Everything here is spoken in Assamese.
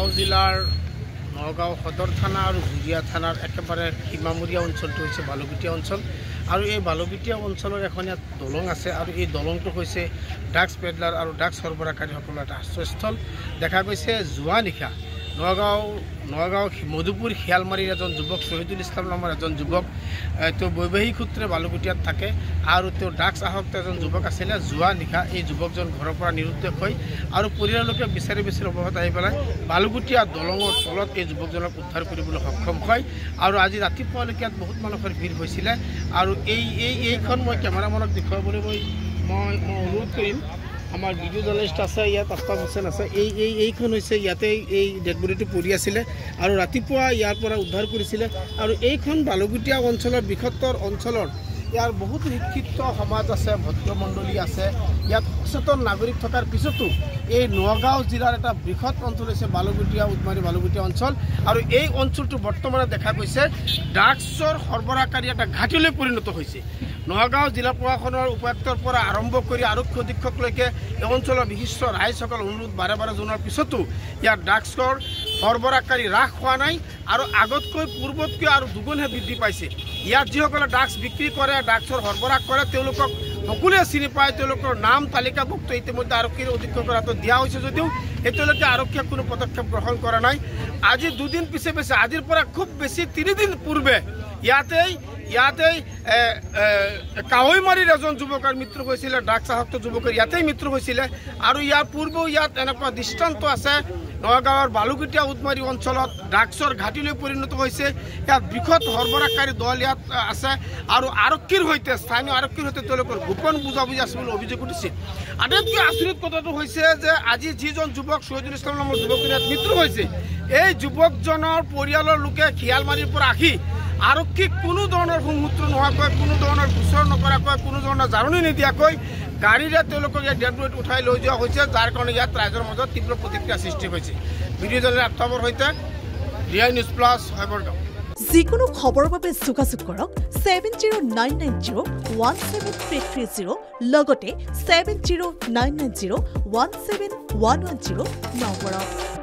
নগাঁও জিলাৰ নগাঁও সদৰ থানা আৰু গুৰিয়া থানাৰ একেবাৰে সীমামূৰীয়া অঞ্চলটো হৈছে বালুবিটিয়া অঞ্চল আৰু এই বালুবিটিয়া অঞ্চলৰ এখন ইয়াত দলং আছে আৰু এই দলংটো হৈছে ড্ৰাগছ পেডলাৰ আৰু ড্ৰাগছ সৰবৰাহকাৰীসকলৰ এটা আশ্ৰয়স্থল দেখা গৈছে যোৱা নিশা নগাঁও মধুপুৰ শিয়ালমাৰীৰ এজন যুৱক শহীদুল ইছলাম নামৰ এজন যুৱক তেওঁ বৈবাহিক সূত্ৰে বালুবিটিয়াত থাকে আৰু তেওঁ ড্ৰাগছ আসক্ত এজন যুৱক আছিলে যোৱা নিশা এই যুৱকজন ঘৰৰ পৰা নিৰুদ্দেশ হৈ আৰু পৰিয়াললোকে বিচাৰি অৱস্থাত আহি পেলাই বালুবিটিয়া দলঙৰ তলত এই যুৱকজনক উদ্ধাৰ কৰিবলৈ সক্ষম হয় আৰু আজি ৰাতিপুৱালৈকে ইয়াত বহুত মানুহৰ ভিৰ হৈছিলে আৰু এইখন মই কেমেৰামেনক দেখুৱাবলৈ মই অনুৰোধ কৰিম আমাৰ ভিডিঅ' জাৰ্নেলিষ্ট আছে ইয়াত আফতাব হুছেইন আছে এইখন হৈছে ইয়াতে এই ডেড বডিটো পৰি আছিলে আৰু ৰাতিপুৱা ইয়াৰ পৰা উদ্ধাৰ কৰিছিলে আৰু এইখন বালুবিটিয়া অঞ্চলৰ বৃহত্তৰ অঞ্চলৰ ইয়াৰ বহুত শিক্ষিত সমাজ আছে ভদ্ৰমণ্ডলী আছে ইয়াত সচেতন নাগৰিক থকাৰ পিছতো এই নগাঁও জিলাৰ এটা বৃহৎ অঞ্চল হৈছে বালুবিটিয়া উদমাৰী বালুবিটিয়া অঞ্চল আৰু এই অঞ্চলটো বৰ্তমানে দেখা গৈছে ড্ৰাগছৰ সৰবৰাহকাৰী এটা ঘাটিলৈ পৰিণত হৈছে নগাঁও জিলা প্ৰশাসনৰ উপায়ুক্তৰ পৰা আৰম্ভ কৰি আৰক্ষী অধীক্ষকলৈকে এই অঞ্চলৰ বিশিষ্ট ৰাইজসকল অনুৰোধ বাৰে জনোৱাৰ পিছতো ইয়াত ড্ৰাগছৰ সৰবৰাহকাৰী হ্ৰাস হোৱা নাই আৰু আগতকৈ পূৰ্বতকৈ আৰু দুগুণহে বৃদ্ধি পাইছে ইয়াত যিসকলে ড্ৰাগছ বিক্ৰী কৰে ড্ৰাগছৰ সৰবৰাহ কৰে তেওঁলোকক সকলোৱে চিনি পায় তেওঁলোকৰ নাম তালিকাভুক্ত ইতিমধ্যে আৰক্ষীৰ অধীক্ষকৰ হাতত দিয়া হৈছে যদিও এতিয়ালৈকে আৰক্ষীয়ে কোনো পদক্ষেপ গ্ৰহণ কৰা নাই আজি দুদিন পিছে আজিৰ পৰা খুব বেছি 3 দিন পূৰ্বে ইয়াতেই কাৱৈমাৰীৰ এজন যুৱকৰ মৃত্যু হৈছিলে ড্ৰাগছ আসক্ত যুৱকৰ ইয়াতেই মৃত্যু হৈছিলে আৰু ইয়াৰ পূৰ্বেও ইয়াত এনেকুৱা দৃষ্টান্ত আছে নগাঁৱৰ বালুবিটিয়া উদমাৰী অঞ্চলত ড্ৰাগছৰ ঘাটিলৈ পৰিণত হৈছে ইয়াত বৃহৎ সৰবৰাহকাৰী দল ইয়াত আছে আৰু আৰক্ষীৰ সৈতে স্থানীয় আৰক্ষীৰ সৈতে তেওঁলোকৰ গোপন বুজাবুজি আছে বুলি অভিযোগ উঠিছে আটাইতকৈ আচৰিত কথাটো হৈছে যে আজি যিজন যুৱক শহীদুল ইছলাম নামৰ যুৱকৰ ইয়াত মৃত্যু হৈছে এই যুৱকজনৰ পৰিয়ালৰ লোকে শিয়ালমাৰীৰ পৰা আহি আৰক্ষীক কোনো ধৰণৰ সংসূত্ৰ নোহোৱাকৈ কোনো ধৰণৰ গোচৰ নকৰাকৈ কোনো ধৰণৰ জাননী নিদিয়াকৈ গাড়ীৰে তেওঁলোকক ইয়াত ডেড বডি উঠাই লৈ যোৱা হৈছে যাৰ কাৰণে ইয়াত ৰাইজৰ মাজত তীব্ৰ প্ৰতিক্ৰিয়া সৃষ্টি হৈছে ভিডিঅ' জাৰ্নেলিষ্ট আফতাবৰ সৈতে ৰিয়া নিউজ প্লাছ হাইবৰগাঁও যিকোনো খবৰৰ বাবে যোগাযোগ কৰক 7099017330 লগতে 7099017110 নম্বৰত